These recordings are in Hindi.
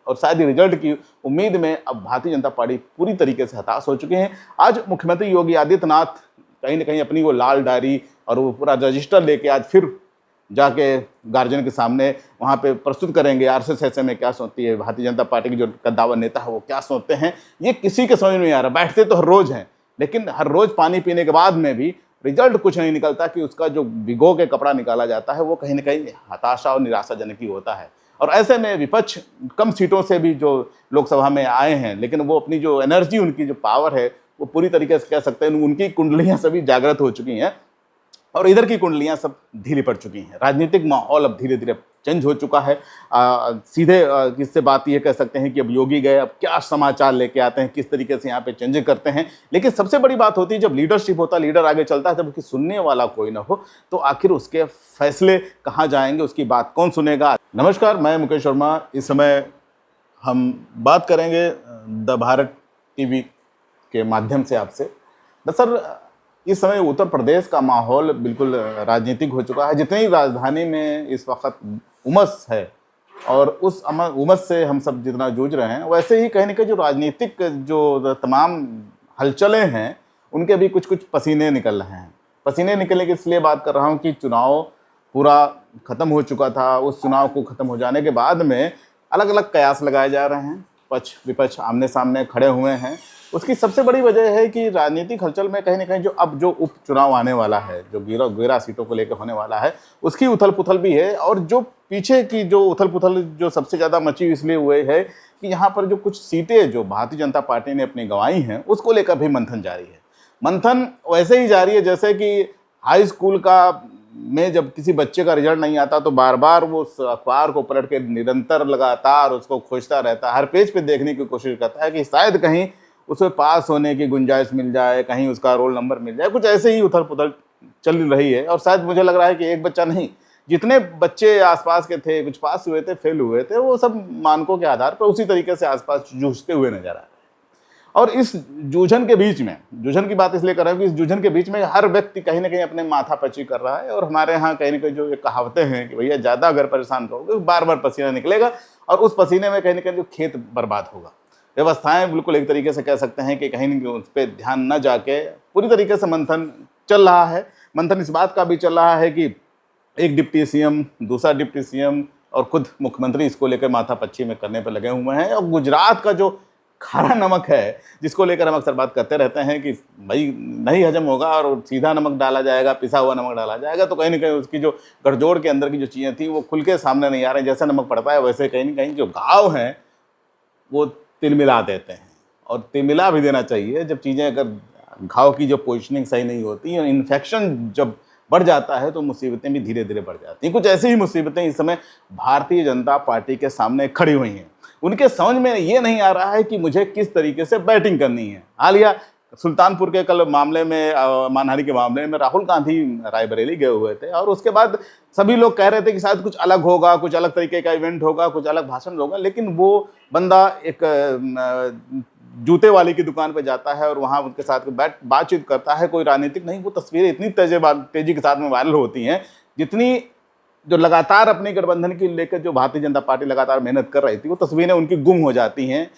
और शायद रिजल्ट की उम्मीद में अब भारतीय जनता पार्टी पूरी तरीके से हताश हो चुके हैं। आज मुख्यमंत्री योगी आदित्यनाथ कहीं ना कहीं अपनी वो लाल डायरी और वो पूरा रजिस्टर लेके आज फिर जाके गार्जियन के सामने वहाँ पे प्रस्तुत करेंगे आरएसएस में क्या सोचती है, भारतीय जनता पार्टी के जो कद्दावर नेता है वो क्या सोचते हैं, ये किसी के समझ में नहीं आ रहा। बैठते तो हर रोज हैं, लेकिन हर रोज पानी पीने के बाद में भी रिजल्ट कुछ नहीं निकलता कि उसका जो भिगो के कपड़ा निकाला जाता है वो कहीं ना कहीं हताशा और निराशाजनक ही होता है। और ऐसे में विपक्ष कम सीटों से भी जो लोकसभा में आए हैं, लेकिन वो अपनी जो एनर्जी, उनकी जो पावर है वो पूरी तरीके से कह सकते हैं उनकी कुंडलियां सभी जागृत हो चुकी हैं और इधर की कुंडलियां सब ढीली पड़ चुकी हैं। राजनीतिक माहौल अब धीरे धीरे चेंज हो चुका है। सीधे इससे बात ये कह सकते हैं कि अब योगी गए, अब क्या समाचार लेके आते हैं, किस तरीके से यहाँ पे चेंज करते हैं। लेकिन सबसे बड़ी बात होती है जब लीडरशिप होता है, लीडर आगे चलता है, जब उसकी सुनने वाला कोई ना हो तो आखिर उसके फैसले कहाँ जाएंगे, उसकी बात कौन सुनेगा। नमस्कार, मैं मुकेश वर्मा। इस समय हम बात करेंगे द भारत टीवी के माध्यम से आपसे। दरअसल इस समय उत्तर प्रदेश का माहौल बिल्कुल राजनीतिक हो चुका है। जितनी राजधानी में इस वक्त उमस है और उस उमस से हम सब जितना जूझ रहे हैं, वैसे ही कहीं ना कहीं जो राजनीतिक जो तमाम हलचलें हैं उनके भी कुछ कुछ पसीने निकल रहे हैं। पसीने निकलने की इसलिए बात कर रहा हूँ कि चुनाव पूरा ख़त्म हो चुका था। उस चुनाव को ख़त्म हो जाने के बाद में अलग अलग कयास लगाए जा रहे हैं, पक्ष विपक्ष आमने सामने खड़े हुए हैं। उसकी सबसे बड़ी वजह है कि राजनीतिक हलचल में कहीं ना कहीं जो अब जो उपचुनाव आने वाला है, जो 11 सीटों को लेकर होने वाला है, उसकी उथल पुथल भी है। और जो पीछे की जो उथल पुथल जो सबसे ज़्यादा मची इसलिए हुए है कि यहाँ पर जो कुछ सीटें जो भारतीय जनता पार्टी ने अपनी गंवाई हैं उसको लेकर भी मंथन जारी है। मंथन वैसे ही जारी है जैसे कि हाई स्कूल का में जब किसी बच्चे का रिजल्ट नहीं आता तो बार बार वो उस अखबार को पलट के निरंतर लगातार उसको खोजता रहता है, हर पेज पे देखने की कोशिश करता है कि शायद कहीं उसमें पास होने की गुंजाइश मिल जाए, कहीं उसका रोल नंबर मिल जाए। कुछ ऐसे ही उथल पुथल चल रही है। और शायद मुझे लग रहा है कि एक बच्चा नहीं, जितने बच्चे आसपास के थे, कुछ पास हुए थे, फेल हुए थे, वो सब मानकों के आधार पर उसी तरीके से आसपास जूझते हुए नजर आ रहे हैं। और इस जूझन के बीच में, जूझन की बात इसलिए कर रहा हूँ कि इस जूझन के बीच में हर व्यक्ति कहीं ना कहीं अपने माथापच्ची कर रहा है। और हमारे यहाँ कहीं ना कहीं जो ये कहावतें हैं कि भैया ज़्यादा अगर परेशान रहोगे बार बार पसीना निकलेगा और उस पसीने में कहीं ना कहीं जो खेत बर्बाद होगा। व्यवस्थाएं बिल्कुल एक तरीके से कह सकते हैं कि कहीं न कहीं उस पर ध्यान न जाके पूरी तरीके से मंथन चल रहा है। मंथन इस बात का भी चल रहा है कि एक डिप्टी सीएम, दूसरा डिप्टी सीएम और खुद मुख्यमंत्री इसको लेकर माथापच्ची में करने पर लगे हुए हैं। और गुजरात का जो खारा नमक है, जिसको लेकर हम अक्सर बात करते रहते हैं कि भाई नहीं हजम होगा और सीधा नमक डाला जाएगा, पिसा हुआ नमक डाला जाएगा, तो कहीं ना कहीं उसकी जो गठजोड़ के अंदर की जो चीज़ें थी वो खुल के सामने नहीं आ रही। जैसे नमक पड़ता है वैसे कहीं ना कहीं जो घाव हैं वो तिलमिला देते हैं। और तिलमिला भी देना चाहिए जब चीज़ें, अगर घाव की जो पोजिशनिंग सही नहीं होती और इन्फेक्शन जब बढ़ जाता है तो मुसीबतें भी धीरे धीरे बढ़ जाती हैं। कुछ ऐसी ही मुसीबतें इस समय भारतीय जनता पार्टी के सामने खड़ी हुई हैं। उनके समझ में ये नहीं आ रहा है कि मुझे किस तरीके से बैटिंग करनी है। हालिया सुल्तानपुर के कल मामले में, मानहानि के मामले में राहुल गांधी रायबरेली गए हुए थे और उसके बाद सभी लोग कह रहे थे कि शायद कुछ अलग होगा, कुछ अलग तरीके का इवेंट होगा, कुछ अलग भाषण होगा। लेकिन वो बंदा एक जूते वाली की दुकान पे जाता है और वहाँ उनके साथ बातचीत करता है, कोई राजनीतिक नहीं। वो तस्वीरें इतनी तेजी के साथ में वायरल होती हैं, जितनी जो लगातार अपनी गठबंधन की लेकर जो भारतीय जनता पार्टी लगातार मेहनत कर रही थी, वो तस्वीरें उनकी गुम हो जाती हैं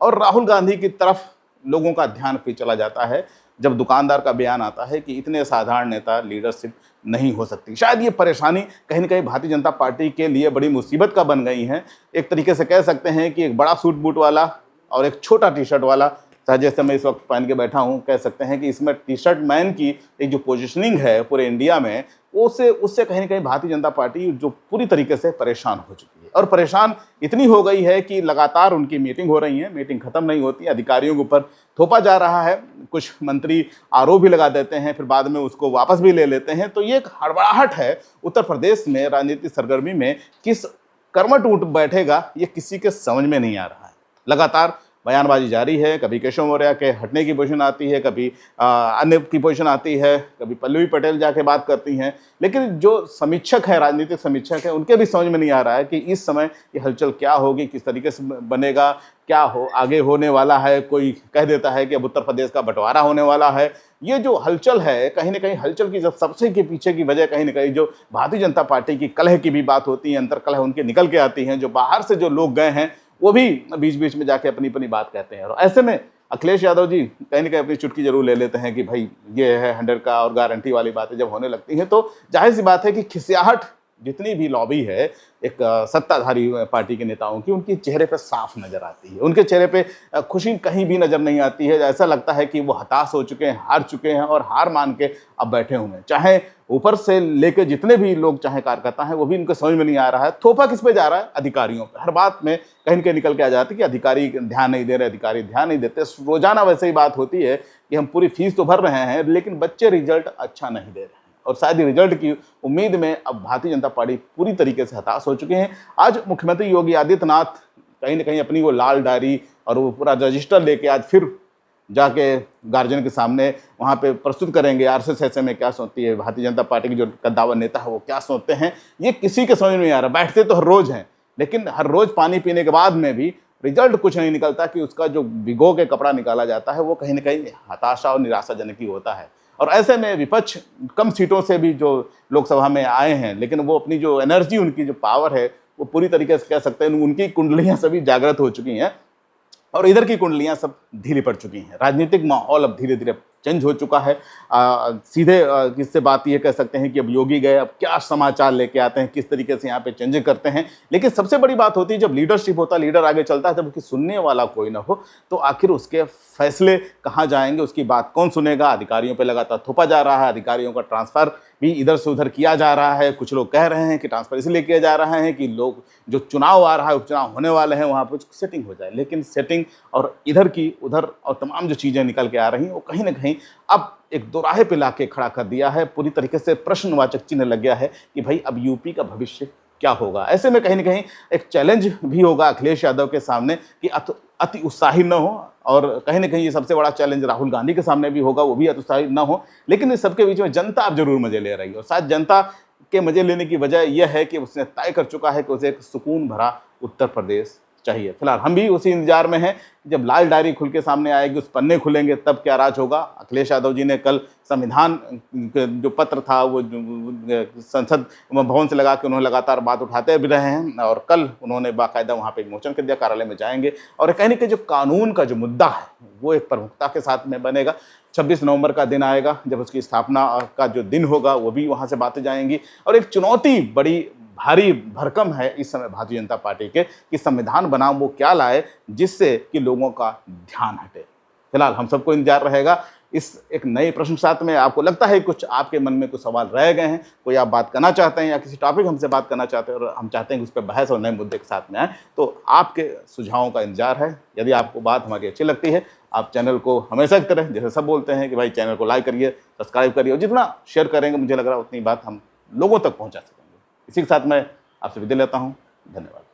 और राहुल गांधी की तरफ लोगों का ध्यान फिर चला जाता है जब दुकानदार का बयान आता है कि इतने साधारण नेता लीडरशिप नहीं हो सकती। शायद ये परेशानी कहीं ना कहीं भारतीय जनता पार्टी के लिए बड़ी मुसीबत का बन गई है। एक तरीके से कह सकते हैं कि एक बड़ा सूट बूट वाला और एक छोटा टी शर्ट वाला, जैसे मैं इस वक्त पहन के बैठा हूँ, कह सकते हैं कि इसमें टी शर्ट मैन की एक जो पोजिशनिंग है पूरे इंडिया में, उससे कहीं ना कहीं भारतीय जनता पार्टी जो पूरी तरीके से परेशान हो चुकी है। और परेशान इतनी हो गई है कि लगातार उनकी मीटिंग हो रही है, मीटिंग खत्म नहीं होती, अधिकारियों के ऊपर थोपा जा रहा है। कुछ मंत्री आरोप भी लगा देते हैं, फिर बाद में उसको वापस भी ले लेते हैं। तो ये एक हड़बड़ाहट है उत्तर प्रदेश में राजनीतिक सरगर्मी में। किस कर्मठ उठ बैठेगा ये किसी के समझ में नहीं आ रहा है। लगातार बयानबाजी जारी है। कभी केशव मौर्य के हटने की पोजीशन आती है, कभी अन्य की पोजीशन आती है, कभी पल्लवी पटेल जाके बात करती हैं। लेकिन जो समीक्षक है, राजनीतिक समीक्षक है, उनके भी समझ में नहीं आ रहा है कि इस समय ये हलचल क्या होगी, किस तरीके से बनेगा, क्या हो आगे होने वाला है। कोई कह देता है कि अब उत्तर प्रदेश का बंटवारा होने वाला है। ये जो हलचल है, कहीं ना कहीं हलचल की जब सबसे के पीछे की वजह कहीं ना कहीं जो भारतीय जनता पार्टी की कलह की भी बात होती है, अंतर कलह उनके निकल के आती हैं। जो बाहर से जो लोग गए हैं वो भी बीच बीच में जाके अपनी अपनी बात कहते हैं। और ऐसे में अखिलेश यादव जी कहीं ना कहीं अपनी चुटकी जरूर ले लेते हैं कि भाई ये है 100 का और गारंटी वाली बातें जब होने लगती हैं तो जाहिर सी बात है कि खिसियाहट जितनी भी लॉबी है एक सत्ताधारी पार्टी के नेताओं की, उनके चेहरे पे साफ नजर आती है। उनके चेहरे पे खुशी कहीं भी नजर नहीं आती है। ऐसा लगता है कि वो हताश हो चुके हैं, हार चुके हैं और हार मान के अब बैठे हुए हैं। चाहे ऊपर से लेके जितने भी लोग चाहे कार्यकर्ता हैं वो भी इनको समझ में नहीं आ रहा है। थोपा किस पे जा रहा है? अधिकारियों पे। हर बात में कहीं न कहीं निकल के आ जाती है कि अधिकारी ध्यान नहीं दे रहे, अधिकारी ध्यान नहीं देते। रोजाना वैसे ही बात होती है कि हम पूरी फीस तो भर रहे हैं लेकिन बच्चे रिजल्ट अच्छा नहीं दे रहे हैं। और शायद रिजल्ट की उम्मीद में अब भारतीय जनता पार्टी पूरी तरीके से हताश हो चुके हैं। आज मुख्यमंत्री योगी आदित्यनाथ कहीं न कहीं अपनी वो लाल डायरी और वो पूरा रजिस्टर लेके आज फिर जाके गार्जियन के सामने वहाँ पे प्रस्तुत करेंगे। आरएसएस में क्या सोचती है, भारतीय जनता पार्टी के जो कद्दावर नेता है वो क्या सोचते हैं, ये किसी के समझ में नहीं आ रहा। बैठते तो हर रोज हैं लेकिन हर रोज पानी पीने के बाद में भी रिजल्ट कुछ नहीं निकलता कि उसका जो भिगो के कपड़ा निकाला जाता है वो कहीं न कहीं हताशा और निराशाजनक ही होता है। और ऐसे में विपक्ष कम सीटों से भी जो लोकसभा में आए हैं लेकिन वो अपनी जो एनर्जी, उनकी जो पावर है वो पूरी तरीके से कह सकते हैं उनकी कुंडलियां सभी जागृत हो चुकी हैं और इधर की कुंडलियां सब ढीली पड़ चुकी हैं। राजनीतिक माहौल अब धीरे धीरे चेंज हो चुका है। सीधे किससे बात ये कह सकते हैं कि अब योगी गए, अब क्या समाचार लेके आते हैं, किस तरीके से यहाँ पे चेंज करते हैं। लेकिन सबसे बड़ी बात होती है जब लीडरशिप होता है, लीडर आगे चलता है, जब उसकी सुनने वाला कोई ना हो तो आखिर उसके फैसले कहाँ जाएंगे, उसकी बात कौन सुनेगा। अधिकारियों पर लगातार थोपा जा रहा है, अधिकारियों का ट्रांसफर भी इधर से उधर किया जा रहा है। कुछ लोग कह रहे हैं कि ट्रांसफर इसलिए किया जा रहा है कि लोग जो चुनाव आ रहा है, उपचुनाव होने वाले हैं, वहाँ पर सेटिंग हो जाए। लेकिन सेटिंग और इधर की उधर और तमाम जो चीज़ें निकल के आ रही हैं वो कहीं ना कहीं अब एक दोराहे पे लाके खड़ा कर दिया है। पूरी तरीके से प्रश्नवाचक चिन्ह लग गया है कि भाई अब यूपी का भविष्य क्या होगा। ऐसे में कहीं ना कहीं एक चैलेंज भी होगा अखिलेश यादव के सामने कि अति उत्साही न हो, और कहीं ना कहीं ये सबसे बड़ा चैलेंज राहुल गांधी के सामने भी होगा, वो भी अति उत्साही न हो। लेकिन इस सबके बीच में जनता अब जरूर मजे ले रही है और शायद जनता के मजे लेने की वजह यह है कि उसने तय कर चुका है कि उसे एक सुकून भरा उत्तर प्रदेश चाहिए। फिलहाल हम भी उसी इंतजार में हैं जब लाल डायरी खुल के सामने आएगी, उस पन्ने खुलेंगे तब क्या राज होगा। अखिलेश यादव जी ने कल संविधान जो पत्र था वो संसद भवन से लगा के उन्होंने लगातार बात उठाते भी रहे हैं और कल उन्होंने बाकायदा वहाँ पे मोचन कर दिया, कार्यालय में जाएंगे और कहने के जो कानून का जो मुद्दा है वो एक प्रमुखता के साथ में बनेगा। 26 नवंबर का दिन आएगा जब उसकी स्थापना का जो दिन होगा वो भी वहाँ से बातें जाएंगी और एक चुनौती बड़ी भारी भरकम है इस समय भारतीय जनता पार्टी के कि संविधान बनाम वो क्या लाए जिससे कि लोगों का ध्यान हटे। फिलहाल हम सबको इंतजार रहेगा इस एक नए प्रश्न के साथ में। आपको लगता है कुछ आपके मन में कुछ सवाल रह गए हैं, कोई आप बात करना चाहते हैं या किसी टॉपिक हमसे बात करना चाहते हैं और हम चाहते हैं कि उस पर बहस और नए मुद्दे के साथ में आए, तो आपके सुझावों का इंतजार है। यदि आपको बात हमारी अच्छी लगती है आप चैनल को हमेशा की तरह जैसे सब बोलते हैं कि भाई चैनल को लाइक करिए, सब्सक्राइब करिए और जितना शेयर करेंगे मुझे लग रहा है उतनी बात हम लोगों तक पहुँचा सकेंगे। इसी के साथ मैं आपसे विदा लेता हूँ। धन्यवाद।